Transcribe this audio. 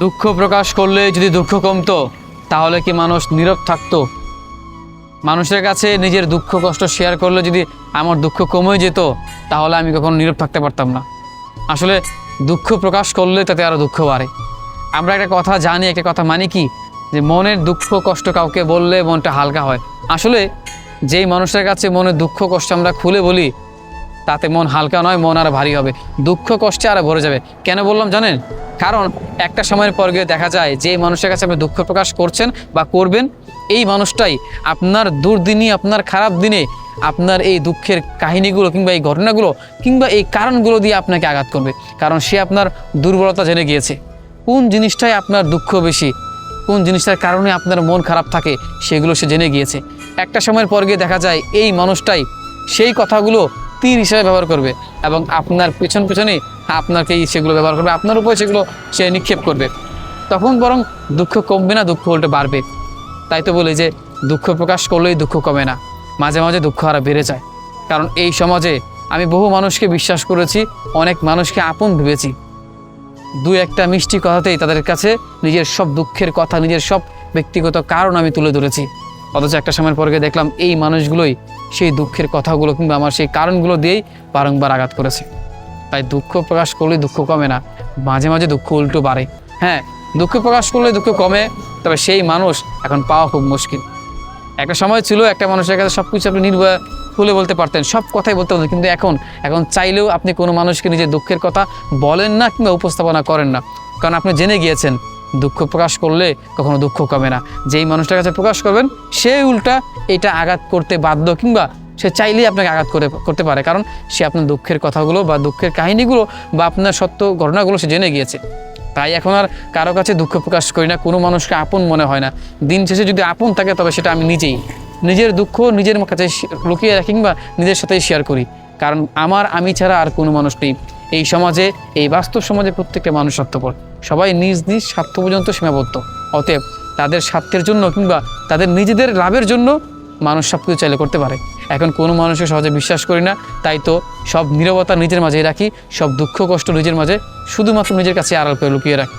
দুঃখ প্রকাশ করলে যদি দুঃখ কমতো তাহলে কি মানুষ নীরব থাকতো? মানুষের কাছে নিজের দুঃখ কষ্ট শেয়ার করলে যদি আমার দুঃখ কমে যেত তাহলে আমি কখনো নীরব থাকতে পারতাম না। আসলে দুঃখ প্রকাশ করলে তাতে আরও দুঃখ বাড়ে। আমরা একটা কথা জানি, একটা কথা মানি কি, যে মনের দুঃখ কষ্ট কাউকে বললে মনটা হালকা হয়। আসলে যেই মানুষের কাছে মনের দুঃখ কষ্ট আমরা খুলে বলি তাতে মন হালকা নয়, মন আরও ভারী হবে, দুঃখ কষ্টে আরও ভরে যাবে। কেন বললাম জানেন? কারণ একটা সময়ের পর গিয়ে দেখা যায় যে মানুষের কাছে আপনি দুঃখ প্রকাশ করছেন বা করবেন, এই মানুষটাই আপনার দুর্দিনে, আপনার খারাপ দিনে আপনার এই দুঃখের কাহিনীগুলো কিংবা এই ঘটনাগুলো কিংবা এই কারণগুলো দিয়ে আপনাকে আঘাত করবে। কারণ সে আপনার দুর্বলতা জেনে গিয়েছে, কোন জিনিসটাই আপনার দুঃখ বেশি, কোন জিনিসটার কারণে আপনার মন খারাপ থাকে সেগুলো সে জেনে গিয়েছে। একটা সময়ের পর গিয়ে দেখা যায় এই মানুষটাই সেই কথাগুলো তীর হিসাবে ব্যবহার করবে এবং আপনার পেছনে আপনাকেই সেগুলো ব্যবহার করবে, আপনার উপরে সেগুলো সে নিক্ষেপ করবে। তখন বরং দুঃখ কমবে না, দুঃখ উল্টে বাড়বে। তাই তো বলি যে দুঃখ প্রকাশ করলেই দুঃখ কমে না, মাঝে মাঝে দুঃখ আরও বেড়ে যায়। কারণ এই সমাজে আমি বহু মানুষকে বিশ্বাস করেছি, অনেক মানুষকে আপন ভেবেছি, দু একটা মিষ্টি কথাতেই তাদের কাছে নিজের সব দুঃখের কথা, নিজের সব ব্যক্তিগত কারণ আমি তুলে ধরেছি। অথচ একটা সময়ের পরে দেখলাম এই মানুষগুলোই সেই দুঃখের কথাগুলো কিংবা আমার সেই কারণগুলো দিয়েই বারংবার আঘাত করেছে। তাই দুঃখ প্রকাশ করলে দুঃখ কমে না, মাঝে মাঝে দুঃখ উল্টো বাড়ে। হ্যাঁ, দুঃখ প্রকাশ করলে দুঃখ কমে, তবে সেই মানুষ এখন পাওয়া খুব মুশকিল। একটা সময় ছিল একটা মানুষের কাছে সব কিছু আপনি নির্ভয় খুলে বলতে পারতেন, সব কথাই বলতে পারতেন, কিন্তু এখন চাইলেও আপনি কোনো মানুষকে নিজের দুঃখের কথা বলেন না কিংবা উপস্থাপনা করেন না। কারণ আপনি জেনে গিয়েছেন দুঃখ প্রকাশ করলে কখনো দুঃখ কমে না। যেই মানুষটার কাছে প্রকাশ করবেন সে উল্টা এটা আঘাত করতে বাধ্য কিংবা সে চাইলেই আপনাকে আঘাত করতে পারে, কারণ সে আপনার দুঃখের কথাগুলো বা দুঃখের কাহিনীগুলো বা আপনার সত্য ঘটনাগুলো সে জেনে গিয়েছে। তাই এখন আর কারো কাছে দুঃখ প্রকাশ করি না, কোনো মানুষকে আপন মনে হয় না। দিন শেষে যদি আপন থাকে তবে সেটা আমি নিজেই, নিজের দুঃখ নিজের কাছে লুকিয়ে রাখি কিংবা নিজের সাথেই শেয়ার করি। কারণ আমি ছাড়া আর কোনো মানুষ নেই এই সমাজে। এই বাস্তব সমাজে প্রত্যেকটা মানুষ স্বার্থপর, সবাই নিজ নিজ স্বার্থ পর্যন্ত সীমাবদ্ধ। অতএব তাদের স্বার্থের জন্য কিংবা তাদের নিজেদের লাভের জন্য মানুষ সব কিছু চাইলে করতে পারে। এখন কোনো মানুষকে সহজে বিশ্বাস করি না, তাই তো সব নীরবতা নিজের মাঝেই রাখি, সব দুঃখ কষ্ট নিজের মাঝে শুধুমাত্র নিজের কাছে আড়াল করে লুকিয়ে রাখি।